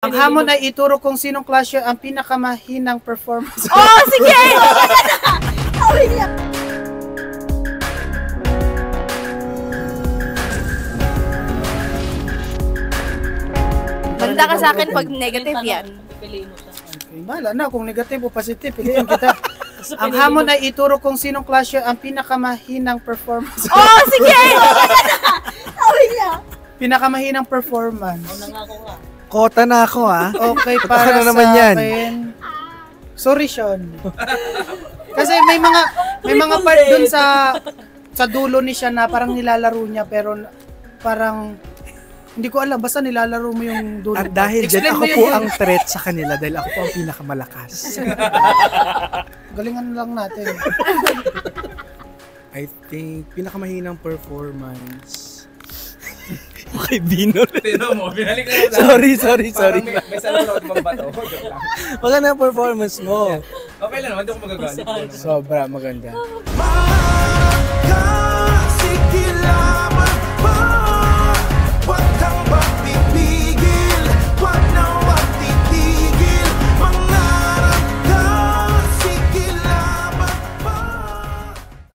Ang hamon ay ituro kung sinong Clash ang pinakamahinang performance. Oh, sige! Banda ka sa akin pag negative yan. Okay, bahala na kung negative o positive, piliin kita. Ang hamon ay ituro kung sinong Clash ang pinakamahinang performance. Oh, sige! Pinakamahinang performance. Kota na ako Okay, Kota para na naman sa yan. akin. Sorry, Sean. Kasi may mga part dun sa dulo ni siya na parang nilalaro niya pero parang hindi ko alam, basta nilalaro mo yung dulo. At dahil dyan, Explain ako mo yun, po yun. ang threat sa kanila dahil ako po ang pinakamalakas. Galingan lang natin. I think, pinakamahinang performance. Okay, Bino. Tino mo, binalik ka na. Sorry. Parang may salurod bang bato. Joke lang. Maganda ang performance mo. Okay lang naman, hindi ako magagalit. Sobra maganda. Sige lang.